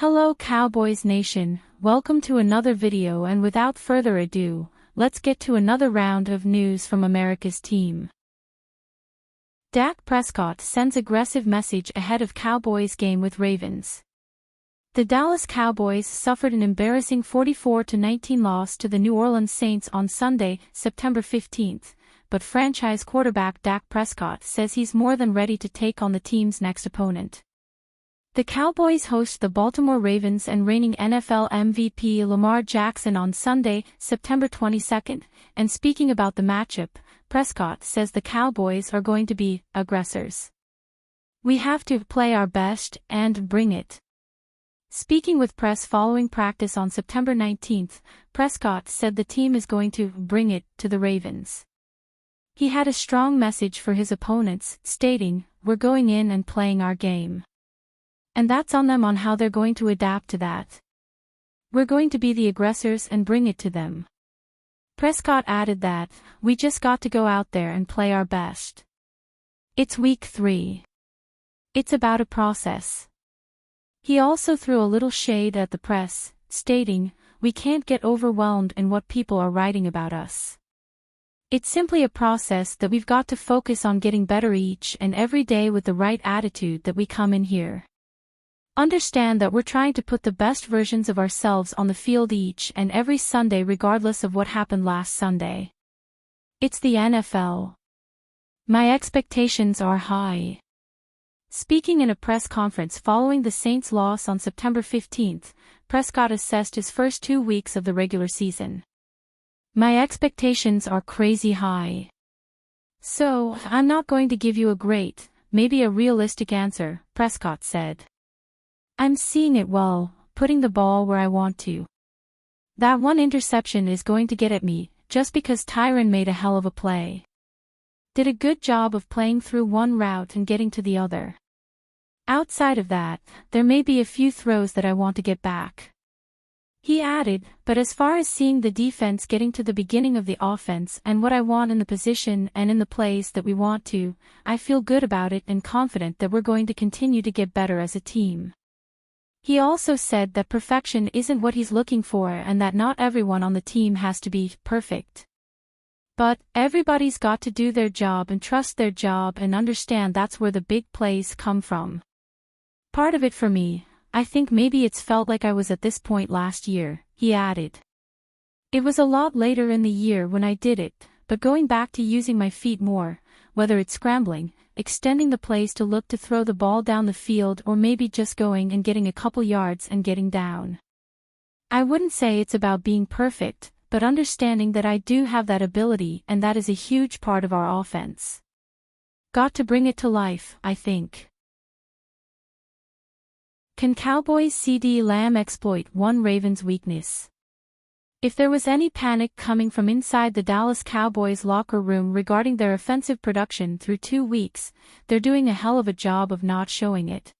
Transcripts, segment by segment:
Hello Cowboys Nation, welcome to another video, and without further ado, let's get to another round of news from America's team. Dak Prescott sends aggressive message ahead of Cowboys game with Ravens. The Dallas Cowboys suffered an embarrassing 44-19 loss to the New Orleans Saints on Sunday, September 15th, but franchise quarterback Dak Prescott says he's more than ready to take on the team's next opponent. The Cowboys host the Baltimore Ravens and reigning NFL MVP Lamar Jackson on Sunday, September 22nd, and speaking about the matchup, Prescott says the Cowboys are going to be aggressors. "We have to play our best and bring it." Speaking with press following practice on September 19th, Prescott said the team is going to bring it to the Ravens. He had a strong message for his opponents, stating, "We're going in and playing our game. And that's on them on how they're going to adapt to that. We're going to be the aggressors and bring it to them." Prescott added that, "We just got to go out there and play our best. It's week 3. It's about a process." He also threw a little shade at the press, stating, "We can't get overwhelmed in what people are writing about us. It's simply a process that we've got to focus on getting better each and every day with the right attitude that we come in here. Understand that we're trying to put the best versions of ourselves on the field each and every Sunday regardless of what happened last Sunday. It's the NFL. My expectations are high." Speaking in a press conference following the Saints' loss on September 15th, Prescott assessed his first 2 weeks of the regular season. "My expectations are crazy high. So, I'm not going to give you a great, maybe a realistic answer," Prescott said. "I'm seeing it well, putting the ball where I want to. That one interception is going to get at me, just because Tyron made a hell of a play. Did a good job of playing through one route and getting to the other. Outside of that, there may be a few throws that I want to get back." He added, "But as far as seeing the defense getting to the beginning of the offense and what I want in the position and in the plays that we want to, I feel good about it and confident that we're going to continue to get better as a team." He also said that perfection isn't what he's looking for and that not everyone on the team has to be perfect. But everybody's got to do their job and trust their job and understand that's where the big plays come from. "Part of it for me, I think maybe it's felt like I was at this point last year," he added. "It was a lot later in the year when I did it, but going back to using my feet more, whether it's scrambling, extending the plays to look to throw the ball down the field, or maybe just going and getting a couple yards and getting down. I wouldn't say it's about being perfect, but understanding that I do have that ability and that is a huge part of our offense. Got to bring it to life, I think." Can Cowboys' CeeDee Lamb exploit one Ravens weakness? If there was any panic coming from inside the Dallas Cowboys locker room regarding their offensive production through 2 weeks, they're doing a hell of a job of not showing it.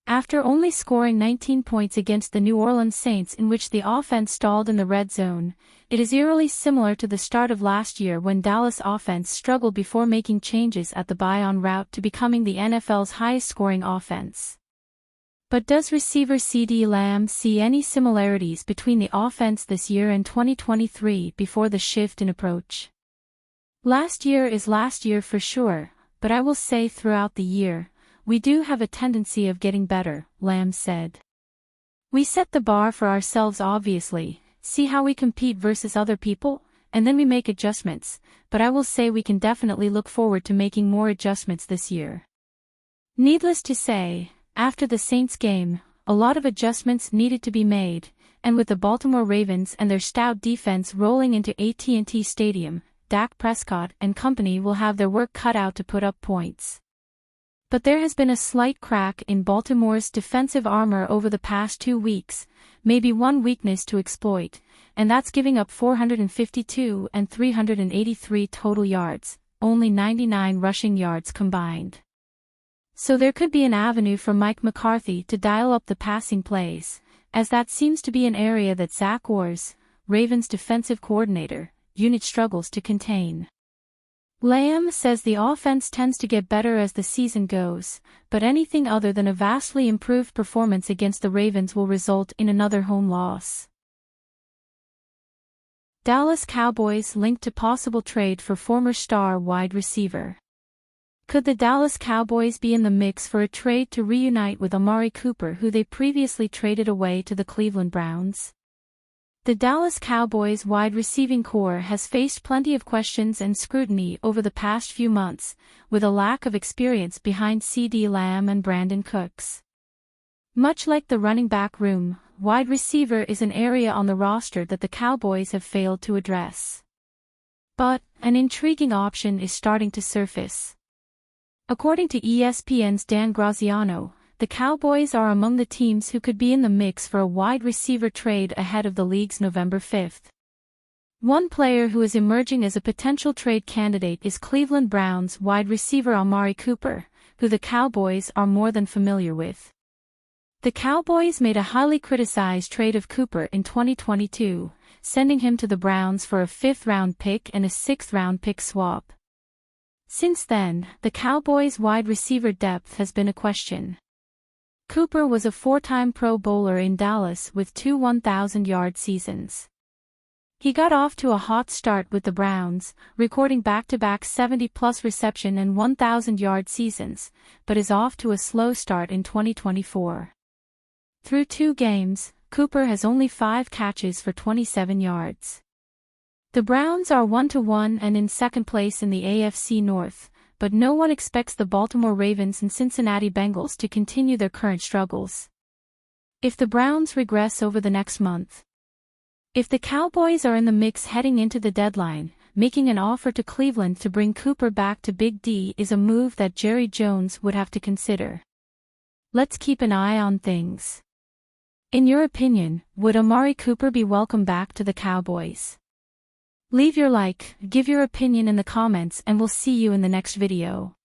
After only scoring 19 points against the New Orleans Saints, in which the offense stalled in the red zone, it is eerily similar to the start of last year when Dallas' offense struggled before making changes at the bye en route to becoming the NFL's highest-scoring offense. But does receiver CeeDee Lamb see any similarities between the offense this year and 2023 before the shift in approach? Last year is last year for sure, but I will say throughout the year, we do have a tendency of getting better, Lamb said. "We set the bar for ourselves obviously, see how we compete versus other people, and then we make adjustments, but I will say we can definitely look forward to making more adjustments this year." Needless to say, after the Saints game, a lot of adjustments needed to be made, and with the Baltimore Ravens and their stout defense rolling into AT&T Stadium, Dak Prescott and company will have their work cut out to put up points. But there has been a slight crack in Baltimore's defensive armor over the past 2 weeks, maybe one weakness to exploit, and that's giving up 452 and 383 total yards, only 99 rushing yards combined. So there could be an avenue for Mike McCarthy to dial up the passing plays, as that seems to be an area that Zach Orr's, Ravens defensive coordinator, unit struggles to contain. Lamb says the offense tends to get better as the season goes, but anything other than a vastly improved performance against the Ravens will result in another home loss. Dallas Cowboys linked to possible trade for former star wide receiver. Could the Dallas Cowboys be in the mix for a trade to reunite with Amari Cooper, who they previously traded away to the Cleveland Browns? The Dallas Cowboys wide receiving core has faced plenty of questions and scrutiny over the past few months, with a lack of experience behind CeeDee Lamb and Brandon Cooks. Much like the running back room, wide receiver is an area on the roster that the Cowboys have failed to address. But an intriguing option is starting to surface. According to ESPN's Dan Graziano, the Cowboys are among the teams who could be in the mix for a wide receiver trade ahead of the league's November 5th. One player who is emerging as a potential trade candidate is Cleveland Browns wide receiver Amari Cooper, who the Cowboys are more than familiar with. The Cowboys made a highly criticized trade of Cooper in 2022, sending him to the Browns for a 5th-round pick and a 6th-round pick swap. Since then, the Cowboys' wide receiver depth has been a question. Cooper was a 4-time Pro Bowler in Dallas with 2 1,000-yard seasons. He got off to a hot start with the Browns, recording back-to-back 70-plus reception and 1,000-yard seasons, but is off to a slow start in 2024. Through 2 games, Cooper has only 5 catches for 27 yards. The Browns are 1-1 and in second place in the AFC North, but no one expects the Baltimore Ravens and Cincinnati Bengals to continue their current struggles. If the Browns regress over the next month, if the Cowboys are in the mix heading into the deadline, making an offer to Cleveland to bring Cooper back to Big D is a move that Jerry Jones would have to consider. Let's keep an eye on things. In your opinion, would Amari Cooper be welcome back to the Cowboys? Leave your like, give your opinion in the comments, and we'll see you in the next video.